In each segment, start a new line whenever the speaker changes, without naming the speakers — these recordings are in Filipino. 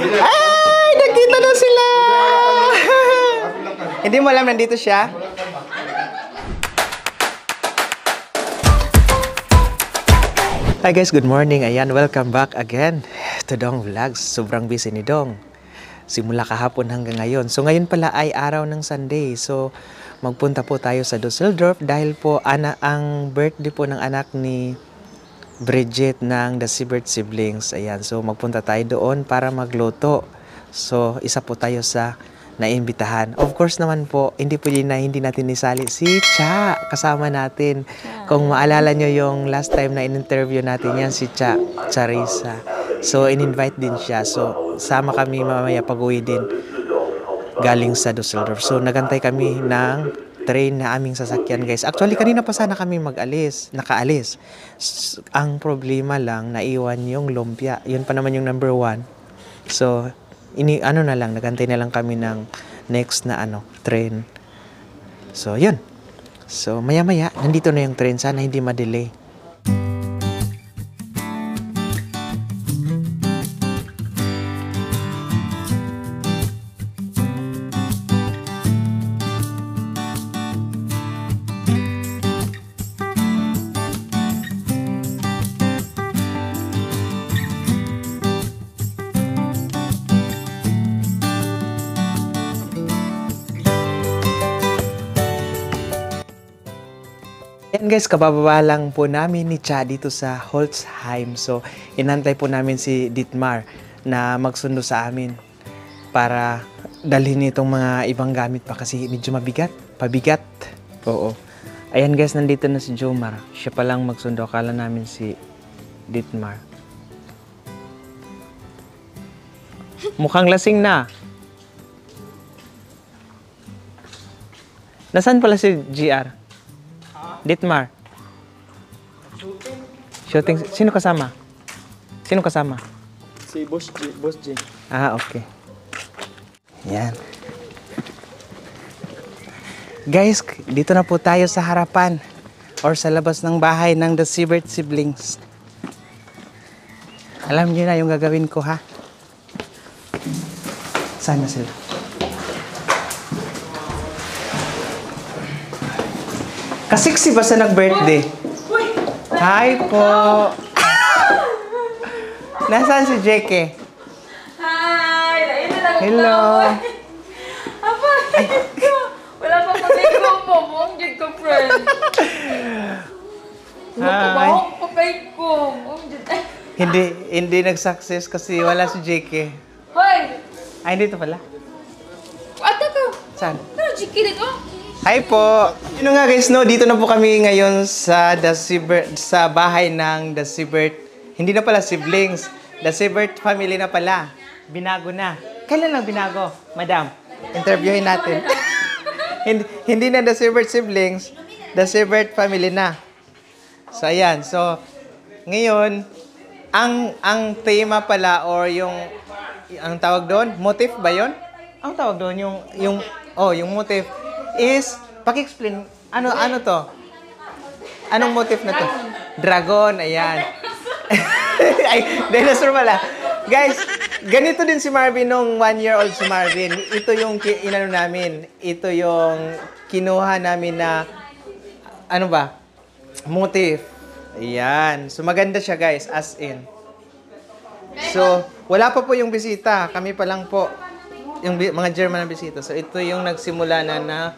Ay, nakita na sila! Hindi mo alam nandito siya? Hi guys, good morning. Ayan, welcome back again to Dong Vlogs. Sobrang busy ni Dong. Simula kahapon hanggang ngayon. So ngayon pala ay araw ng Sunday. So magpunta po tayo sa Dusseldorf dahil po ang birthday po ng anak ni Bridget ng The Siebert Siblings. Ayan, so magpunta tayo doon para magluto. So isa po tayo sa naimbitahan. Of course naman po, hindi natin isali si Cha kasama natin. Kung maalala nyo yung last time na in-interview natin yan, si Charissa. So, in-invite din siya. So, sama kami mamaya pag-uwi din galing sa Dusseldorf. So, nagantay kami ng train na aming sasakyan, guys. Actually, kanina pa sana kami nakaalis. Ang problema lang, naiwan yung lumpia. Yun pa naman yung number 1. So, nagantay na lang kami ng next na train. So, yun. So, maya-maya, nandito na yung train. Sana hindi ma-delay. Yan guys, kabababa lang po namin ni Cha dito sa Holzheim. So, inantay po namin si Dietmar na magsundo sa amin para dalhin itong mga ibang gamit pa kasi medyo pabigat. Oo. Ayan guys, nandito na si Jomar. Siya palang magsundo. Akala namin si Dietmar. Mukhang lasing na. Nasaan pala si GR? Dietmar. Shooting. Sino kasama?
Si Boss J.
Ah, okay. Yan. Guys, dito na po tayo sa harapan or sa labas ng bahay ng The Siebert Siblings. Alam niyo na yung gagawin ko, ha? Saan na sila? Kasiksi ba sa nag-birthday? Hi po! Nasaan si Jeke?
Hi! Naina lang ako.
Hello!
Apa? Wala pa pag-ikaw mo. Mong dyan ko, friend.
Hi!
Papay ko. Mong dyan.
Hindi nag-success kasi wala si Jeke.
Hoy!
Ay, dito pala.
Ata ka.
Saan?
Ano, Jiki dito?
Hi po! Yun nga guys, no, dito na po kami ngayon sa sa bahay ng The Siebert. Hindi na pala siblings. The Siebert family na pala. Binago na. Kailan lang binago, madam? Interviewin natin. hindi na The Siebert siblings, The Siebert family na. So ayan, so ngayon ang tema pala or ang tawag doon, motif ba 'yon? Ang tawag doon yung motif is, paki-explain, ano to? Anong motif na to? Dragon, ayan. Ay, dinosaur pala. Guys, ganito din si Marvin nung 1-year-old si Marvin. Ito yung namin. Ito yung kinuha namin na, motif. Ayan. So, maganda siya guys, as in. So, wala pa po yung bisita. Kami pa lang po. Yung mga German na bisita. So, ito yung nagsimula na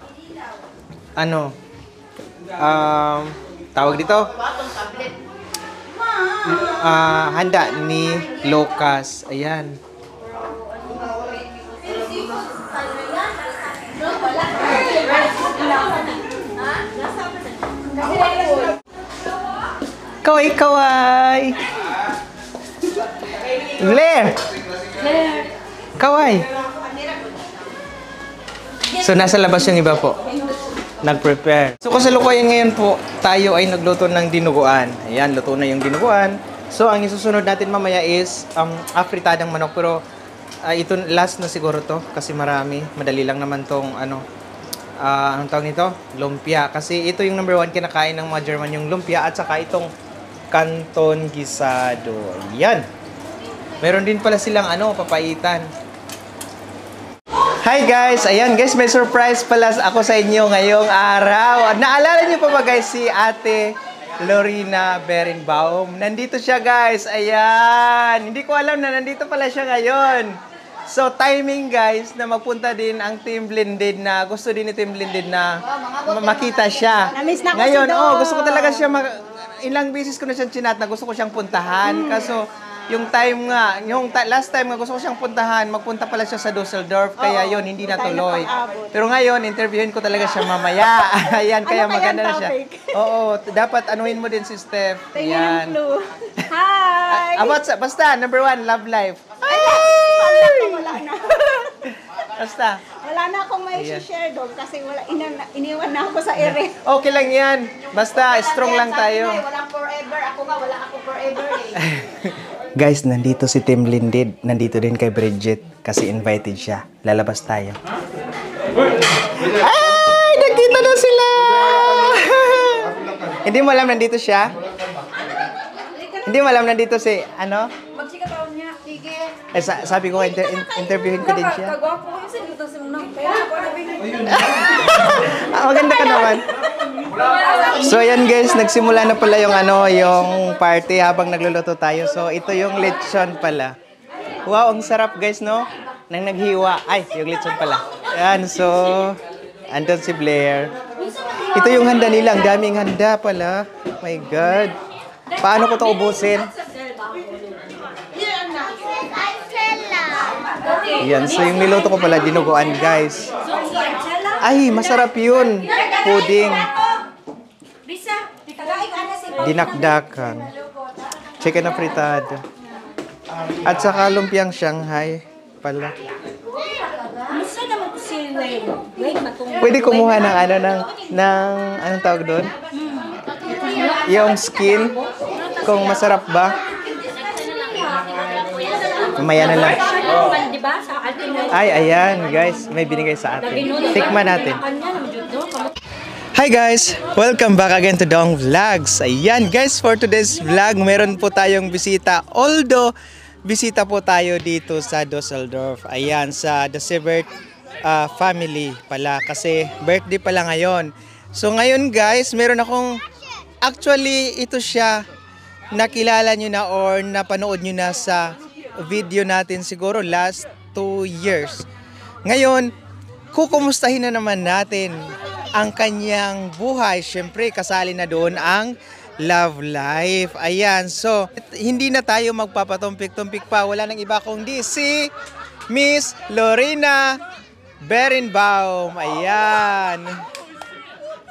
tawag dito? Handa ni Lucas. Ayan. Kaway! Blair! Kaway! So, nasa labas yung iba po. Nag-prepare. So, kasalukuyan ngayon po, tayo ay nagluto ng dinuguan. Ayan, luto na yung dinuguan. So, ang isusunod natin mamaya is afritadang manok. Pero, ito last na siguro to kasi marami. Madali lang naman tong ang tawag nito? Lumpia. Kasi ito yung number 1 kinakain ng mga German, yung lumpia at saka itong canton gisado. Yan. Meron din pala silang papaitan. Hi guys! Ayan guys, may surprise pala ako sa inyo ngayong araw. Naalala niyo pa ba guys si Ate Lorena Berenbaum? Nandito siya guys. Ayan. Hindi ko alam na nandito pala siya ngayon. So timing guys na magpunta din ang Team Blended na gusto din ni Team Blended na makita siya.
Na-miss na ko
Ngayon,
si Dong.
gusto ko talaga siya ilang beses ko na siyang chinat na gusto ko siyang puntahan. Kaso yung time nga, last time nga gusto ko siyang puntahan, magpunta pala siya sa Dusseldorf, kaya yon hindi natuloy. Pero ngayon, interviewin ko talaga siya mamaya. Ayan, kaya
Ano
maganda na
kayang
siya.
topic?
Oo, dapat anuhin mo din si Steph.
Tingnan
Ayan.
ng clue. Hi!
Basta, number 1, love life.
Wala na.
Basta.
Wala na akong may share doon kasi iniwan na ako sa ere.
Okay lang yan. Basta, strong lang tayo.
Walang forever. Ako nga, wala ako forever
Guys, nandito si Team Blended. Nandito din kay Bridget kasi invited siya. Lalabas tayo. Ay! Nagkita na sila! Hindi mo alam nandito siya? Hindi mo alam nandito si,
Magsika taon niya. Sige.
sabi ko, interviewin ko din siya.
Kagwapo ko yung sinito sa muna. Kaya ako
Maganda ka naman. So ayan guys, nagsimula na pala yung party habang nagluluto tayo. So ito yung lechon pala. Wow, ang sarap guys, no? Nang naghiwa. Ay, yung lechon pala. Ayan, so andun si Blair. Ito yung handa nila. Ang daming handa pala. My God. Paano ko to ubusin? Yan, so yung niluto ko pala, dinuguan guys. Ay, masarap yun. Pudding. Dinakdakan. Chicken na fritada. At saka lumpiang Shanghai pala. Pwede kumuha ng anong tawag doon? Yung skin. Kung masarap ba. Mamaya na lang. Ay, ayan guys. May binigay sa atin. Tikman natin. Hi guys! Welcome back again to Dong Vlogs. Ayan guys, for today's vlog, meron po tayong bisita. Although, bisita po tayo dito sa Dusseldorf. Ayan, sa The Siebert family pala. Kasi birthday pala ngayon. So ngayon guys, meron akong, actually ito siya, nakilala nyo na or napanood nyo na sa video natin siguro last 2 years. Ngayon, kukumustahin na naman natin ang kanyang buhay. Siyempre, kasali na doon ang love life. Ayan, so, hindi na tayo magpapatumpik-tumpik pa. Wala nang iba kundi si Miss Lorena Berenbaum. Ayan.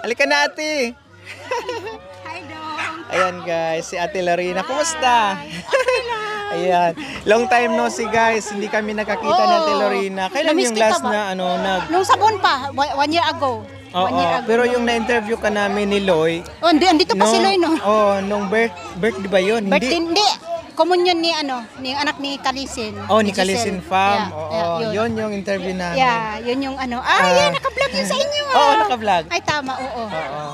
Halika na, ate.
Hi, Dong.
Ayan, guys. Si Ate Lorena. Kumusta? Ayan. Long time no see guys. Hindi kami nakakita ni Ate Lorena. Kailan
Na-miss
yung
kita
last
ba?
na
Nung sabon pa, 1 year ago.
Oo,
1 year ago.
pero yung na-interview ka namin ni Loy.
Oh, andito pa si Loy, no?
Nung birthday ba yun?
Birthday, hindi. Komunyon ni anak ni Kalisin.
Oh, ni
Giselle.
Kalisin Fam.
Yeah,
Oo,
yeah,
yun yung interview namin.
Yeah, yun yung yan, naka-vlog yun sa inyo.
Oo, naka-vlog.
Ay, tama, oo.
Oo.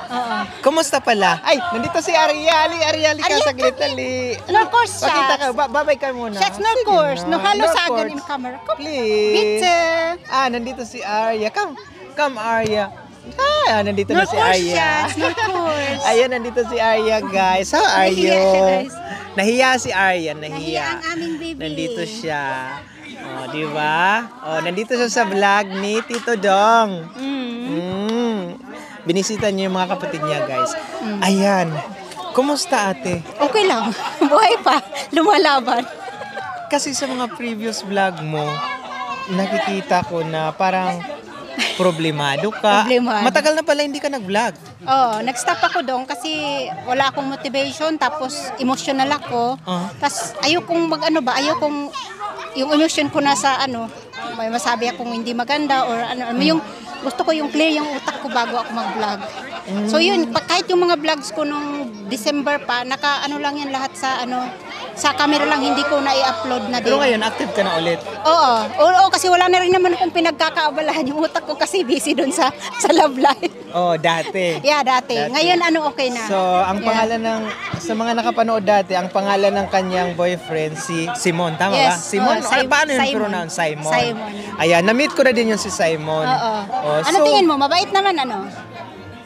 Oo.
Kumusta pala? Ay, nandito si Arya. Ali ka
Arya,
saglit.
come
Ali.
No course siya.
Pakita ka. Babay ka muna.
Shots no
Sige
course.
na.
No halo
No
sa
course.
agan in camera. Come.
Please.
Bitte.
Nandito si Arya. Come Arya. Nandito
No
na si
course
Arya.
shots, no course.
Ayan, nandito si Arya, guys. How are you?
Nahiya siya, guys.
Nahiya si Arya,
Nahiya
nahiya.
ang aming baby.
Nandito siya. Oh, di ba? Oh, nandito siya sa vlog ni Tito Dong. Binisita niyo yung mga kapatid niya, guys. Ayan. Kumusta, ate?
Okay lang. Buhay pa. Lumalaban.
Kasi sa mga previous vlog mo, nakikita ko na parang problemado ka.
Problemado.
Matagal na pala hindi ka nag-vlog.
Oo, nag-stop ako doon kasi wala akong motivation tapos emotional ako. Tapos ayokong ayokong yung emotion ko na sa may masabi akong hindi maganda or yung gusto ko yung clear yung utak ko bago ako mag-vlog. So yun, kahit yung mga vlogs ko nung December pa, lang yan lahat sa sa camera lang, hindi ko na i-upload na din.
Pero ngayon, active ka na ulit.
Oo, kasi wala na rin naman akong pinagkakaabalahan yung utak ko kasi busy dun sa love life.
Oh, dati.
Yeah, dati. Ngayon, okay na.
So, ang pangalan ng, sa mga nakapanood dati, ang pangalan ng kanyang boyfriend, si Simon. Tama ba?
Yes.
Simon? Paano yung
Simon.
pronounce? Simon.
Simon.
Ayan, na-meet ko na din yung si Simon.
Oo.
Oh,
Ano tingin mo? Mabait naman,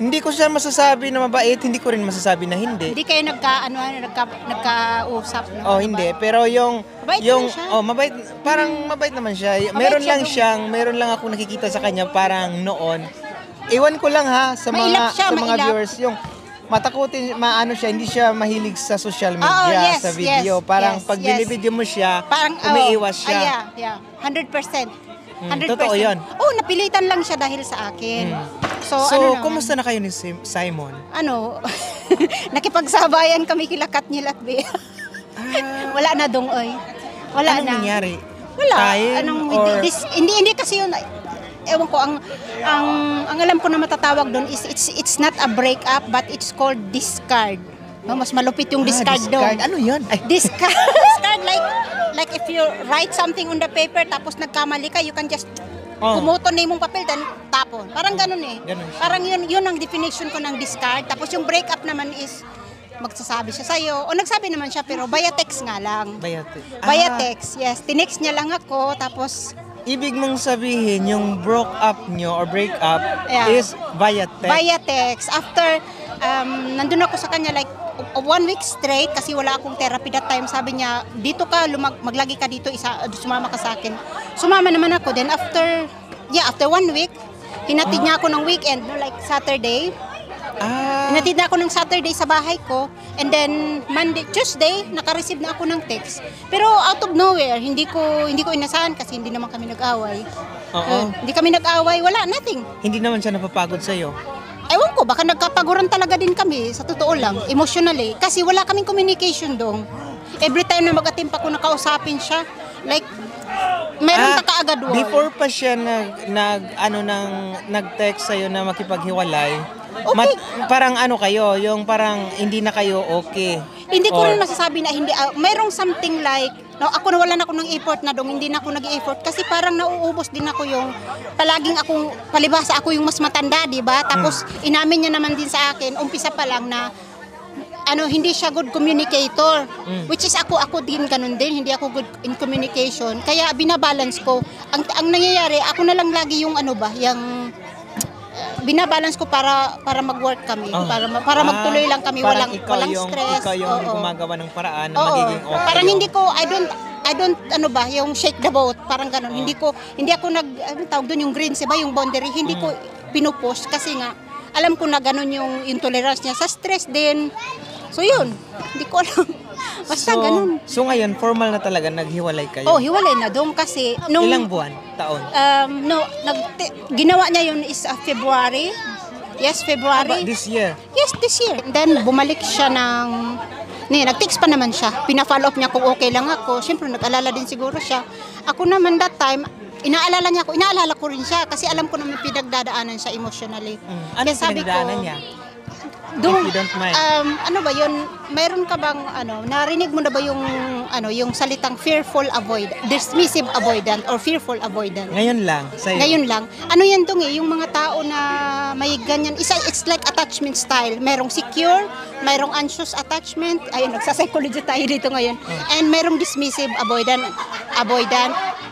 Hindi ko siya masasabi na mabait, hindi ko rin masasabi na hindi.
Hindi kayo nagkausap. No?
Oh, hindi. Pero yung
Mabait
yung
naman siya.
mabait, parang mabait naman siya.
Mabait siya
Meron lang ako nakikita sa kanya parang noon. Iwan ko lang ha sa
Mailap
mga
siya,
sa mga
mailap.
viewers yung matakutin, maano siya, hindi siya mahilig sa social media,
Oo, yes,
sa video.
yes,
Parang
yes,
pag
yes.
binibideo mo siya,
Parang,
umiiwas siya.
Yeah. 100%. 100%.
Totoo yun.
Napilitan lang siya dahil sa akin. So,
So,
ano naman?
kumusta na kayo ni Simon?
Nakipagsabayan kami kila Katniel at Bea. Wala na dong, oy. Wala
Anong
na.
nangyari?
Wala.
Time
Anong,
or...
hindi kasi yun, ewan ko, ang alam ko na matatawag doon is it's not a breakup but it's called discard. No, mas malupit yung discard doon.
Ano yun? Ay,
Discard, discard like if you write something on the paper tapos nagkamali ka, you can just pumuton na yung papel then tapon. Parang ganun eh.
Ganun siya.
Parang yun ang definition ko ng discard. Tapos yung breakup naman is magsasabi siya sa'yo. O nagsabi naman siya pero via text nga lang. Via text, yes. Tinext niya lang ako tapos
Ibig mong sabihin, yung broke up nyo or break up
Yeah.
is via text.
via text. After, nandun ako sa kanya like 1 week straight kasi wala akong therapy that time. Sabi niya, dito ka, maglagi ka dito, sumama ka sa akin. Sumama naman ako. Then after 1 week, hinatid niya ako ng weekend, no, like Saturday. Hinatid na ako ng Saturday sa bahay ko. And then Tuesday, naka-receive na ako ng text. Pero out of nowhere, hindi ko inasahan kasi hindi naman kami nag-away. Hindi kami nag-away, wala, nothing.
Hindi naman siya napapagod sa'yo.
Ewan ko, baka nagkapaguran talaga din kami, sa totoo lang, emotionally. Kasi wala kaming communication dong. Every time na mag-atimpa ko, nakausapin siya. Like, meron ka kaagad word.
Before pa siya nag-text sa'yo na makipaghiwalay,
Okay.
parang ano kayo, yung parang hindi na kayo okay.
Hindi ko
Or-
rin masasabi na hindi. Mayroong something like, ako nawalan ako ng effort na dong, hindi na ako nag-effort. Kasi parang nauubos din ako yung, palaging akong, palibasa ako yung mas matanda, di ba? Tapos, inamin niya naman din sa akin, umpisa pa lang na, hindi siya good communicator. Which is ako din ganun din, hindi ako good in communication. Kaya binabalance ko. Ang nangyayari, ako na lang lagi yung yung binabalance ko para mag-work kami, para magtuloy lang kami,
Parang
walang stress.
Ikaw yung
Oo.
gumagawa ng paraan na
Oo.
magiging okay.
Parang hindi ko I don't yung shake the boat, parang ganun. Hindi ako tawag doon yung greens, ba, yung boundary, hindi ko pinupush kasi nga alam ko na ganun yung tolerance niya sa stress din. So yun, hindi ko alam. Basta ganun.
So ngayon, formal na talaga, naghiwalay kayo.
Oh, hiwalay na doon kasi
Ilang buwan? Taon?
Ginawa niya yun is February. Yes, February.
This year?
Yes, this year. Then, bumalik siya nag-text pa naman siya. Pina-follow up niya kung okay lang ako. Siyempre, nag-alala din siguro siya. Ako naman that time, inaalala ko rin siya kasi alam ko naman pinagdadaanan siya emotionally.
Ano pinagdaanan niya? If you don't mind.
Ano ba yun? Mayroon ka bang, narinig mo na ba yung salitang fearful avoidant, dismissive avoidant, or fearful avoidant?
Ngayon lang, sa'yo.
Ngayon lang. Ano yan dong yung mga tao na may ganyan. It's like attachment style. Merong secure, merong anxious attachment. Ayun, nagsa-psychology tayo dito ngayon. And merong dismissive avoidant.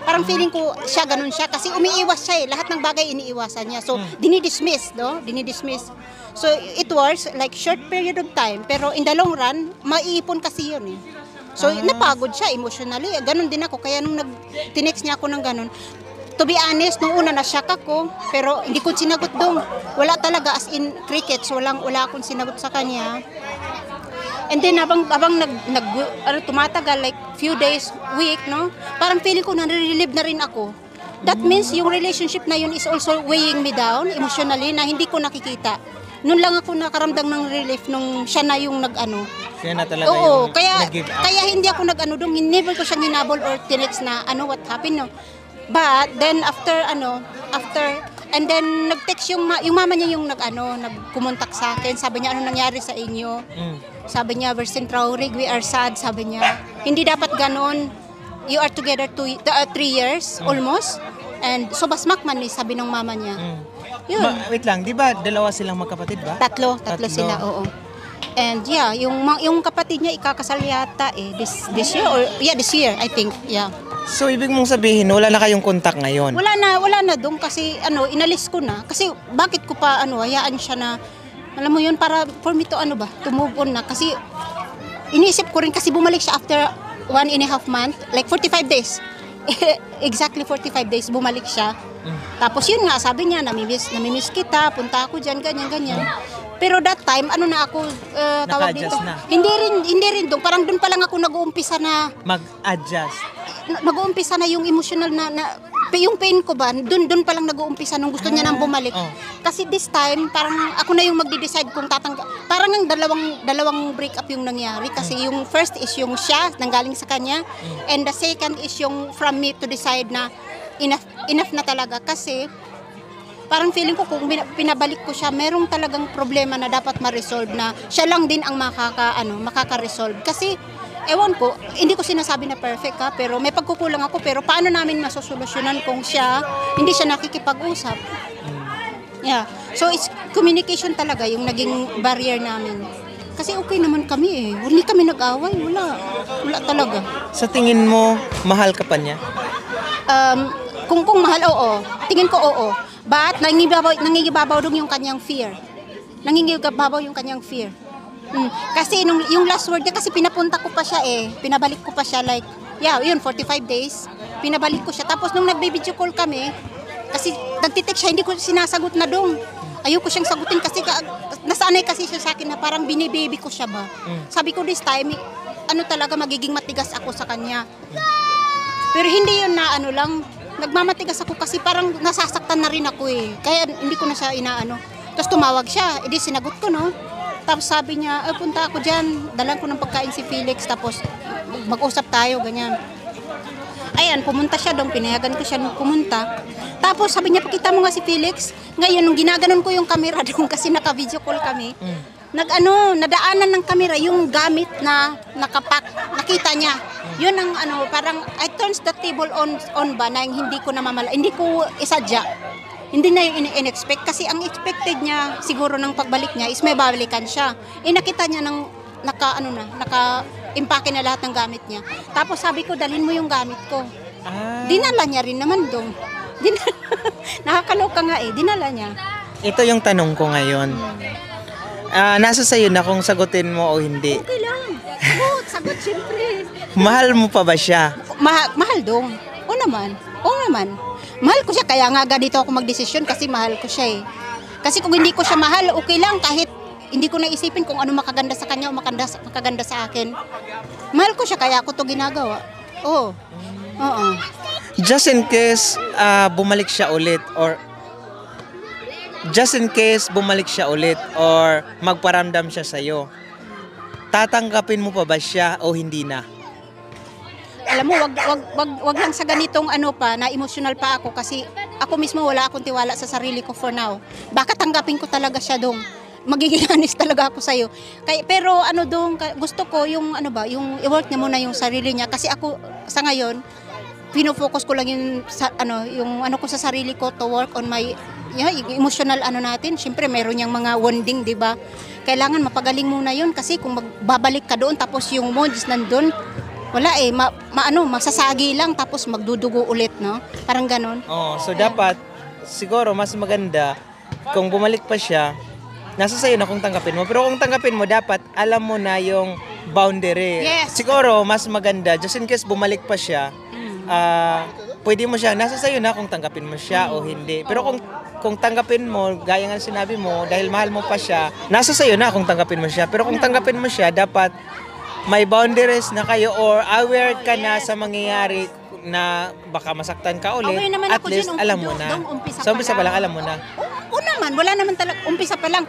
Parang feeling ko siya, ganun siya. Kasi umiiwas siya Lahat ng bagay iniiwasan niya. So, dinidismiss. So, it was like short period of time. Pero in the long run, maiipon kasi yun So, napagod siya emotionally. Ganon din ako. Kaya nung tinext niya ako ng ganon, to be honest, nung una na-shock ako, pero hindi ko sinagot doon. Wala talaga, as in crickets, wala akong sinagot sa kanya. And then habang tumatagal, like few days, week, parang feeling ko na-relieve na rin ako. That means yung relationship na yun is also weighing me down emotionally na hindi ko nakikita. Noon lang ako nakaramdam ng relief nung siya na yung
Kaya na talaga
Oo,
yung
kaya
nag-give up.
kaya hindi ako doon, never ko siya ginabol or tinext na what happened But then after And then nag-text yung mama niya yung nagkumontak sa akin. Sabi niya, ano nangyari sa inyo? Sabi niya, we're in traurig, we are sad. Sabi niya, hindi dapat ganon. You are together 3 years almost. And so basmakman ni sabi ng mama niya. Yun.
Wait lang, di ba dalawa silang magkapatid ba?
Tatlo sila, oo. And yeah, yung kapatid niya ikakasal yata this year or this year I think. Yeah.
So ibig mong sabihin wala na kayong kontak ngayon?
Wala na dong kasi inalis ko na kasi bakit ko pa hayaan siya na alam mo yun para for me to to move on na kasi iniisip ko rin kasi bumalik siya after 1.5 month, like 45 days. Exactly 45 days bumalik siya. Tapos yun nga sabi niya namimiss kita, punta ako diyan ganyan. Pero that time na ako tawag dito.
Na.
Hindi rin dong parang doon pa lang ako nag-uumpisa na
mag-adjust.
Nag-uumpisa na yung emotional na yung pain ko ba, doon pa lang nag-uumpisa nung gusto niya nang bumalik. Kasi this time, parang ako na yung magde-decide kung tatanggap. Parang ang dalawang break up yung nangyari. Kasi yung first is yung siya, nanggaling sa kanya. And the second is yung from me to decide na enough na talaga. Kasi parang feeling ko kung pinabalik ko siya, merong talagang problema na dapat ma-resolve na siya lang din ang makaka-resolve. Kasi ewan ko, hindi ko sinasabi na perfect pero may pagkukulang ako. Pero paano namin masosolusyonan kung hindi siya nakikipag-usap? Yeah. So it's communication talaga yung naging barrier namin. Kasi okay naman kami Hindi kami nag-away. Wala talaga.
Sa tingin mo, mahal ka pa niya?
Kung mahal, oo. Tingin ko, oo. But nangingibabaw dong yung kanyang fear. Nangingibabaw yung kanyang fear. Kasi yung last word niya, kasi pinapunta ko pa siya pinabalik ko pa siya like, 45 days, pinabalik ko siya. Tapos nung nagbe-video call kami, kasi nagtitek siya, hindi ko sinasagot na dong. Ayoko siyang sagutin kasi nasanay kasi siya sa akin na parang binibaby ko siya ba. Sabi ko this time, talaga magiging matigas ako sa kanya. Pero hindi yun na lang, nagmamatigas ako kasi parang nasasaktan na rin ako Kaya hindi ko na siya Tapos tumawag siya, edi sinagot ko Tapos sabi niya, punta ako dyan, dalan ko ng pagkain si Felix, tapos mag-usap tayo, ganyan. Ayan, pumunta siya doon, pinayagan ko siya nung pumunta. Tapos sabi niya, pakita mo nga si Felix. Ngayon, nung ginaganon ko yung camera doon, kasi naka-video call kami, nadaanan ng camera yung gamit na nakapak, nakita niya. Yun ang parang, I turns the table on ba, na hindi ko isadya. Hindi na yung in-expect kasi ang expected niya siguro ng pagbalik niya is may babalikan siya. Nakita niya ng naka-impake na lahat ng gamit niya. Tapos sabi ko, dalhin mo yung gamit ko. Dinala niya rin naman dong. Nakakaloka nga dinala niya.
Ito yung tanong ko ngayon. Nasa sayo na kung sagutin mo o hindi.
Okay lang. Sagot syempre.
Mahal mo pa ba siya?
Mahal dong. Oo naman. Mahal ko siya, kaya nga dito ako magdesisyon kasi mahal ko siya Kasi kung hindi ko siya mahal, okay lang kahit hindi ko naisipin kung ano makaganda sa kanya o makaganda sa akin. Mahal ko siya, kaya ako to ginagawa. Oo.
Just in case bumalik siya ulit or magparamdam siya sa'yo, tatanggapin mo pa ba siya o hindi na?
Alam mo, wag lang sa ganitong na emotional pa ako kasi ako mismo wala akong tiwala sa sarili ko for now. Baka tanggapin ko talaga siya dong. Magiging honest talaga ako sa'yo. Pero dong, gusto ko yung yung i-work niya muna yung sarili niya kasi ako sa ngayon, pinofocus ko lang yung ko sa sarili ko to work on my yung emotional natin. Siyempre meron yung mga wounding, di ba? Kailangan mapagaling muna yun kasi kung magbabalik ka doon tapos yung moods nandun, wala masasagi lang tapos magdudugo ulit, no? Parang ganon.
So dapat, siguro mas maganda kung bumalik pa siya, nasa sayo na kung tanggapin mo. Pero kung tanggapin mo, dapat alam mo na yung boundary.
Yes.
Siguro, mas maganda, just in case bumalik pa siya, pwede mo siya, nasa sayo na kung tanggapin mo siya o hindi. Pero kung tanggapin mo, gaya nga sinabi mo, dahil mahal mo pa siya, nasa sayo na kung tanggapin mo siya. Pero kung tanggapin mo siya, dapat may boundaries na kayo or aware ka na sa mangyayari na baka masaktan ka ulit.
Okay naman
at
ako
least
dyan,
alam mo na. Sa umpisa pa lang alam mo na.
Oo naman, wala naman talaga, umpisa pa lang.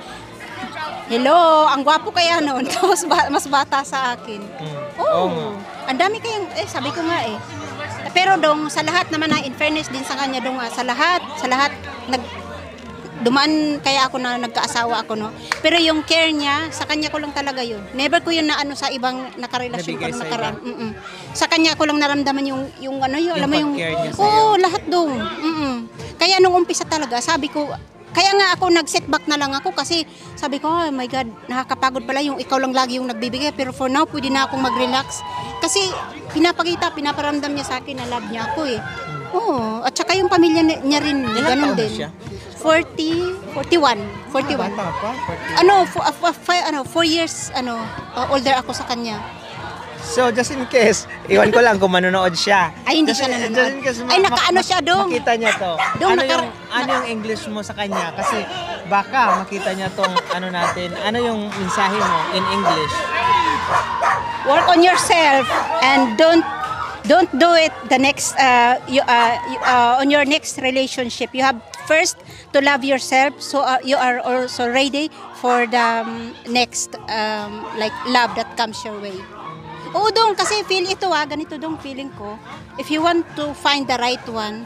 Hello, ang gwapo kaya noon, tapos mas bata sa akin. Ang dami kayang, sabi ko nga Pero dong, sa lahat naman in fairness din sa kanya dong, sa lahat, dumaan kaya ako na nagkaasawa ako, no. Pero yung care niya, sa kanya ko lang talaga yun. Never ko yun na ano sa ibang nakarelasyon ko
Nabigay
nung
sa
nakaraan. Sa kanya ko lang naramdaman yung ano yun, alam mo yung
pag-care niya sa'yo.
oo, lahat dong. Kaya nung umpisa talaga, sabi ko, kaya nga ako nag-setback na lang ako kasi sabi ko, oh my God, nakakapagod pala yung ikaw lang lagi yung nagbibigay. Pero for now, pwede na akong mag-relax. Kasi pinaparamdam niya sa akin na love niya ako eh. Oo, at saka yung pamilya niya rin,
Ilang
ganun
taon na
din.
siya?
41.
Bata pa,
4 years older ako sa kanya.
So, just in case, iwan ko lang kung manonood siya.
Ay, hindi
Just
siya
in-
nanonood.
just in case
Ay, nakaano siya, Dong.
Makita niya to.
Dong,
ano yung English mo sa kanya? Kasi baka makita niya tong ano natin. Ano yung mensahe mo in English?
Work on yourself and don't do it the next on your next relationship. You have first to love yourself so you are also ready for the next like love that comes your way. Oo, Dong, kasi feel ito ganito Dong feeling ko. If you want to find the right one,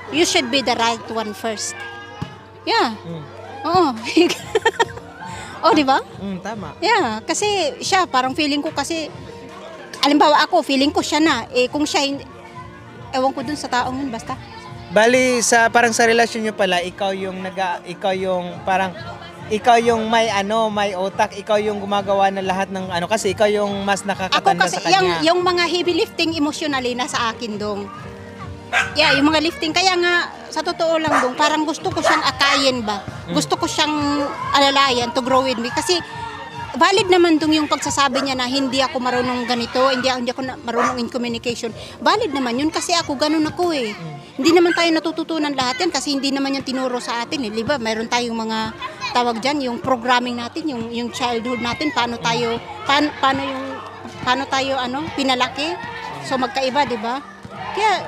you should be the right one first. Yeah. Oo. Oh, di ba?
Tama.
Yeah, kasi siya, parang feeling ko kasi, alimbawa ako, feeling ko siya na. Eh, kung siya, ewan ko dun sa taong yun, basta.
Bali, parang sa relasyon niyo pala, ikaw yung may utak, ikaw yung gumagawa ng lahat ng kasi ikaw yung mas
Ako
nakakatanda
kasi,
sa kanya.
yung mga heavy lifting emotionally nasa akin Dong. Yeah, yung mga lifting. Kaya nga, sa totoo lang Dong, parang gusto ko siyang akayin ba? Gusto ko siyang alalayan to grow with me. Kasi, valid naman Dong yung pagsasabi niya na hindi ako marunong ganito, hindi ako marunong in communication. Valid naman yun kasi ako, ganun ako eh. Hindi naman tayo natututunan lahat yan kasi hindi naman yan tinuro sa atin eh. Diba? Mayroon tayong mga tawag dyan, yung programming natin, yung childhood natin, paano tayo pinalaki. So magkaiba, di ba? Kaya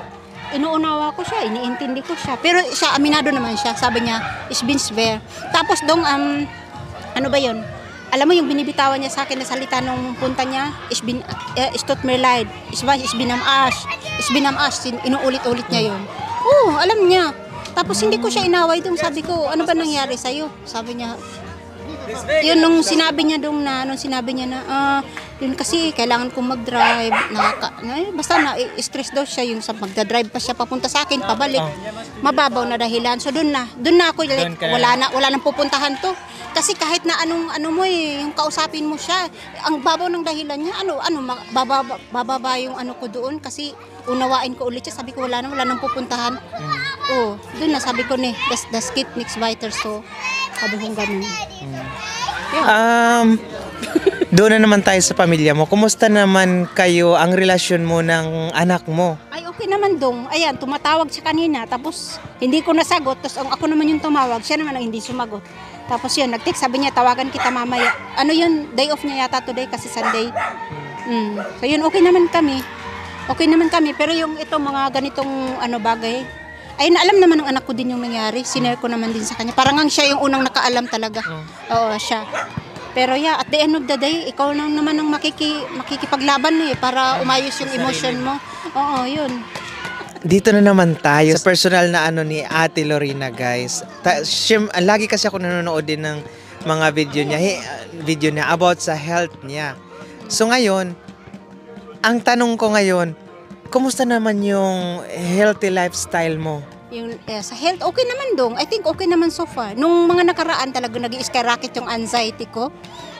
inuunawa ko siya, iniintindi ko siya. Pero siya, aminado naman siya. Sabi niya, it's been fair. Tapos Dong, ano ba yun? Alam mo yung binibitawan niya sa akin na salita nung punta niya, it's tut mir leid, it's been am Arsch, inuulit-ulit niya yun. Oo, alam niya. Tapos hindi ko siya inaway Dong, sabi ko, ano ba nangyari sa'yo? Sabi niya, yun nung sinabi niya na, yun kasi kailangan kong mag-drive, basta na-stress daw siya, yung magda-drive pa siya papunta sa akin, pabalik, mababaw na dahilan. So doon na ako, like, wala nang pupuntahan to. Kasi kahit na ano mo yung kausapin mo siya, ang babaw ng dahilan niya, bababa yung ano ko doon kasi unawain ko ulit siya, sabi ko wala nang pupuntahan. Oh, doon na sabi ko das geht nichts weiter, so sabi kong ganun.
Doon na naman tayo sa pamilya mo. Kumusta naman kayo ang relasyon mo ng anak mo?
Ay, okay naman Dong. Ayan, tumatawag siya kanina, tapos hindi ko nasagot, tapos ako naman yung tumawag, siya naman ang hindi sumagot. Tapos yun, nag-text, sabi niya, tawagan kita mamaya. Ano yun, day off niya yata today kasi Sunday. So yun, okay naman kami. Pero yung itong mga ganitong bagay, ayun, alam naman ng anak ko din yung nangyari. Sinare ko naman din sa kanya. Parang ang siya yung unang nakaalam talaga. Oo, siya. Pero yeah, at the end of the day, ikaw lang naman ang makikipaglaban para umayos yung emotion mo. Oo, yun.
Dito na naman tayo sa personal na ni Ate Lorena, guys. Lagi kasi ako nanonood din ng mga video niya about sa health niya. So ngayon, ang tanong ko ngayon, kumusta naman yung healthy lifestyle mo?
Yung sa health, okay naman Dong. I think okay naman so far. Nung mga nakaraan talaga nag-i-skyrocket yung anxiety ko.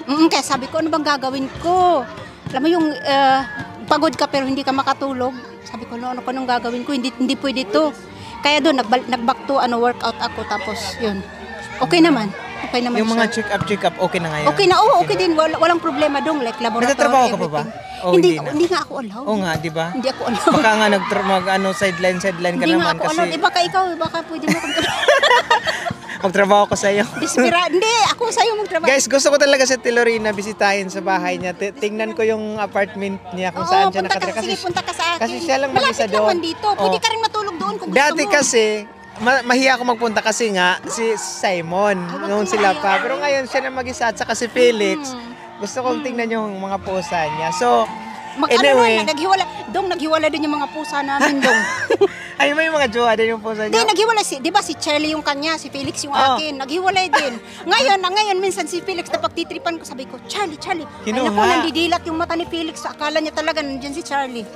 Kaya sabi ko, ano bang gagawin ko? Alam mo yung pagod ka pero hindi ka makatulog. Sabi ko, ano nung gagawin ko? Hindi pwede to. Kaya doon, nag-back to workout ako. Tapos, yun. Okay naman.
Yung mga check-up, okay na ngayon?
Okay na, okay din. Walang problema Dong. Like laboratory,
nagtatrabaho ka pa ba? O,
hindi
na?
Hindi nga ako allowed.
Oo nga, di ba?
Hindi ako allowed.
Baka nga sideline ka
hindi
naman
nga ako
kasi
allowed. Baka ikaw, baka pwede mo
magtrabaho ko sa iyo.
Hindi, ako sa'yo magtrabaho.
Guys, gusto ko talaga si Lorena bisitahin sa bahay niya. Tingnan ko yung apartment niya kung saan siya nakatira.
Sige, punta ka sa akin.
Kasi siya lang mag-isa
Malapit
doon.
naman dito. Pwede ka rin matulog doon kung gusto
Dati
mo.
kasi, mahiya ako magpunta kasi nga si Simon, noon sila pa. Pero ngayon siya na mag-isa at saka si Felix. Gusto kong tingnan yung mga pusa niya. So, Anyway.
Naghiwala din yung mga pusa namin dong.
Ay, may mga jowa din yung pusa
Hindi,
niyo?
naghiwalay di ba si Charlie yung kanya, si Felix yung akin, naghiwalay din. Ngayon minsan si Felix na pagtitripan ko, sabi ko, Charlie, ay
Kinuha.
naku, nandidilat yung mata ni Felix, akala niya talaga nandiyan si Charlie.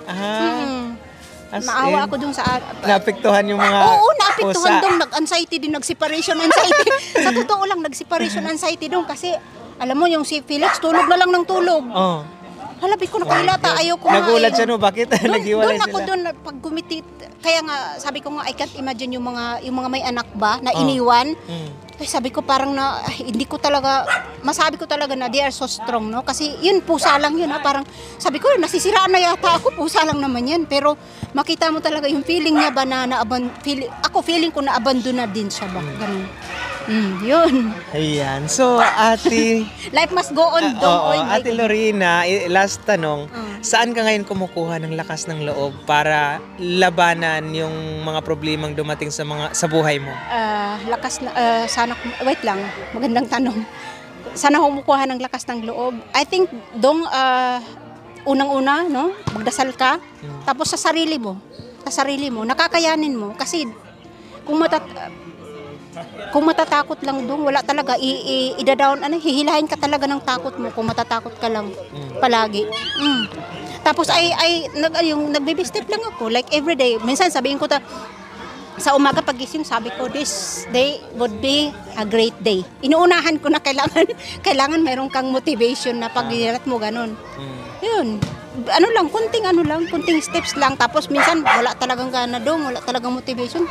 As
Maawa
in,
ako dun sa...
naapektuhan yung mga
Oo, naapektuhan
pusa.
dong, nag-anxiety din, nag-separation anxiety. Sa totoo lang, nag-separation anxiety dong kasi, alam mo, yung si Felix, tulog na lang ng tulog.
Oh.
Halabi ko nakahilata, ayaw ko
Nagulat siya no, bakit naghiwalay
Doon ako
sila?
doon pag gumitit. Kaya nga sabi ko nga I can't imagine yung mga may anak ba na iniwan. Ay, sabi ko parang hindi ko talaga masabi ko talaga na they are so strong, no? Kasi yun pusa lang yun, parang sabi ko nasisiraan na yata ako, pusa lang naman yan. Pero makita mo talaga yung feeling niya ba feeling ko na abandon na din siya ba. Ganun. Yun.
Ayan. So, Ate...
Life must go on dong.
Oo,
Oy, my
Ate
God.
Lorena, last tanong. Saan ka ngayon kumukuha ng lakas ng loob para labanan yung mga problemang dumating sa buhay mo?
Lakas na wait lang, magandang tanong. Sana kumukuha ng lakas ng loob. I think dong unang-una, no, magdasal ka, tapos sa sarili mo, nakakayanin mo kasi kung matatakot lang dong, wala talaga ida-down, hihilahin ka talaga ng takot mo kung matatakot ka lang palagi. Tapos nagbaby step lang ako, like every day. Minsan sabihin ko sa umaga pagising, sabi ko, this day would be a great day. Inuunahan ko na kailangan meron kang motivation na pag-irat mo ganun. Yun. Kunting steps lang. Tapos minsan wala talagang gana dong, wala talagang motivation.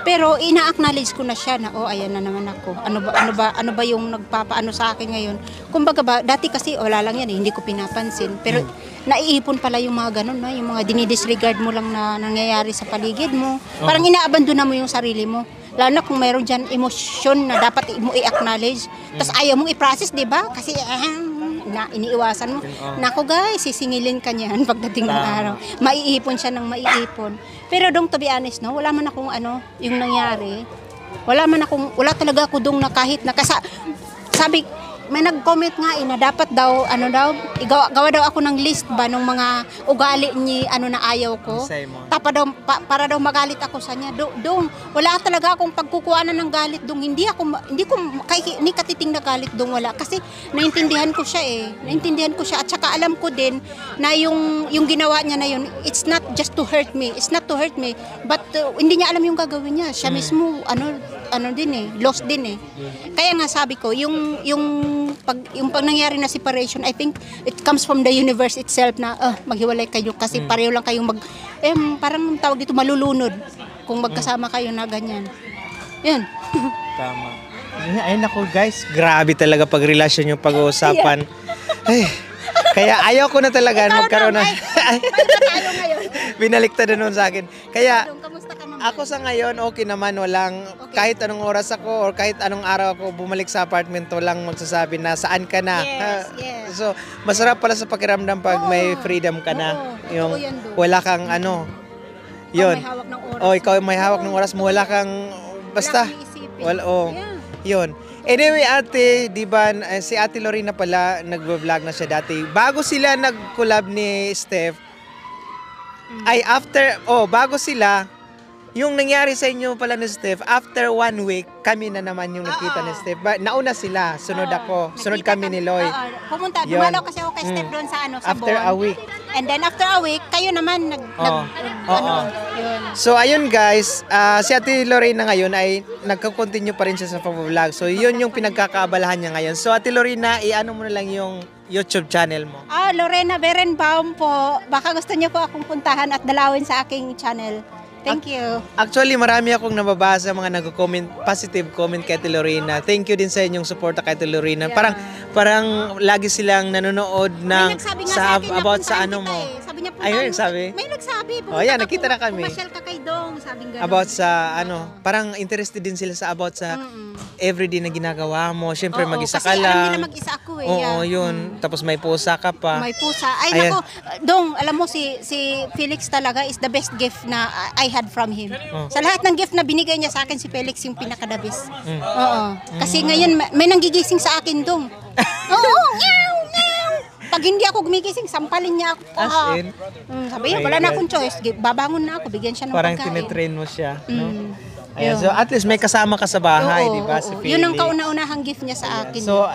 Pero ina-acknowledge ko na siya na ayan na naman ako. Ano ba yung nagpapaano sa akin ngayon? Kumbaga ba, dati kasi wala lang yan, hindi ko pinapansin. Pero naiipon pala yung mga ganun, yung mga dinidisregard mo lang na nangyayari sa paligid mo. Parang inaabandona mo yung sarili mo. Lalo na kung mayroon dyan emosyon na dapat mo i-acknowledge. Tapos ayaw mong i-process, di ba? Kasi iniiwasan mo. Nako guys, sisingilin ka niyan pagdating ng araw. Maiipon siya ng maiipon. Pero dong, to be honest, no, wala man akong yung nangyari. Wala talaga ako dong na kahit sabi, may nag-comment nga na dapat daw, gawa daw ako ng list ba ng mga ugali ni na ayaw ko. Para daw magalit ako sa niya. Dong, wala talaga akong pagkukuhanan ng galit dong. Hindi ko katiting na galit dong, wala. Kasi naintindihan ko siya at saka alam ko din na yung ginawa niya na yun, it's not just to hurt me. It's not to hurt me, but hindi niya alam yung gagawin niya. Siya mismo, lost din eh. Kaya nga sabi ko, yung pag nangyari na separation, I think it comes from the universe itself na maghiwalay kayo kasi pareho lang kayong parang tawag dito malulunod kung magkasama kayo na ganyan. Yan.
Tama. Ay nako guys, grabe talaga pag relasyon yung pag-uusapan. Ay, kaya ayaw ko na talaga magkaroon na.
Tayo ngayon.
Binaliktad na nun sa akin. Kaya
Dong, kamusta ka naman?
ako sa ngayon okay naman, walang kahit anong oras ako or kahit anong araw ako bumalik sa apartment, walang magsasabi na saan ka na.
Yes.
So masarap pala sa pakiramdam pag may freedom ka na. Yung
yan, Dong.
wala kang yun.
May hawak ng oras.
Ikaw may hawak ng oras mo, wala kang basta.
Wala kang iisipin.
Well,
Yeah.
yun. Anyway, ate, di ba, si Ate Lorena pala, nagvo-vlog na siya dati. Bago sila nag-collab ni Steph, bago sila, yung nangyari sa inyo pala ni Steph, after 1 week, kami na naman yung nakita ni Steph. Nauna sila, sunod ako, sunod kami ni Loy.
Pumunta,
Yun.
dumalaw kasi ako kay Steph doon sa sa
After
Bon.
a week.
And then after a week, kayo naman yun.
So ayun guys, si Ate Lorena ngayon ay nagko-continue pa rin siya sa pag-vlog. So yun yung pinagkakaabalahan niya ngayon. So Ate Lorena, i-ano mo na lang yung YouTube channel mo.
Lorena Berenbaum po. Baka gusto niyo po akong puntahan at dalawin sa aking channel. Thank you.
Actually, marami akong nababasa mga nagko-comment, positive comment kay Ate Lorena. Thank you din sa inyong suporta kay Ate Lorena.
Yeah.
Parang lagi silang nanonood ng
May nagsabi nga sa akin na
about sa
puntahan
ano
kita
mo.
Sabi niya,
Ay, may nagsabi?
May nagsabi.
Yan, nakita na kami.
Pumasyal ka kay Dong, sabing gano'n.
About sa parang interested din sila sa about sa everyday na ginagawa mo. Siyempre mag-isa ka
kasi
lang.
alam nila mag-isa ako eh.
Oo, yun. Tapos may pusa ka pa.
May pusa. Ay,
Ayan.
nako. Dong, alam mo si Felix talaga is the best gift na I had from him. Sa lahat ng gift na binigay niya sa akin, si Felix yung pinaka-the-best. Oo. Kasi ngayon, may nanggigising sa akin, Dong. Oo, meow, meow. pag hindi ako gumigising, sampalin niya ako.
As in?
Sabi niya,
Oh my
wala na
God.
akong choice. Babangon na ako, bigyan siya ng
Parang
pagkain.
tinitrain mo siya. No? Ayan,
Yun.
so at least may kasama ka sa bahay,
Oo,
di ba?
oo,
Si
oo. Yun ang
Philly.
kauna-unahang gift niya sa akin.
So,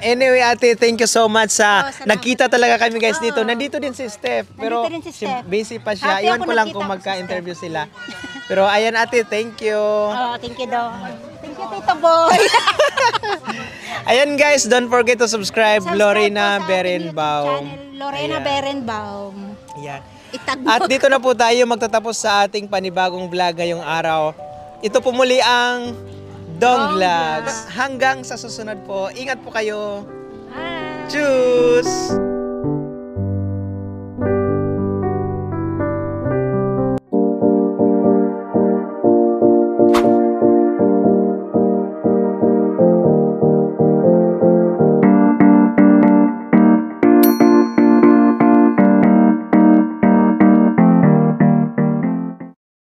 anyway, ate, thank you so much sa
salamat.
nagkita talaga kami guys dito. Nandito din si Steph. Pero
Nandito din si Steph.
busy pa siya.
Happy
Iwan
ako
ko lang
nakita
kung
ko si
magka-interview sila. Pero ayan ate, thank you.
Thank you daw. Thank you, Tito Boy.
Ayan guys, don't forget to subscribe.
Subscribe
Lorena
po sa aking YouTube
Berenbaum.
channel, Lorena
Ayan.
Berenbaum.
Ayan.
Itag mo.
At dito na po tayo magtatapos sa ating panibagong vlog ngayong araw. Ito po muli ang Dong Vlogs. Hanggang sa susunod po. Ingat po kayo.
Hi.
Tschüss!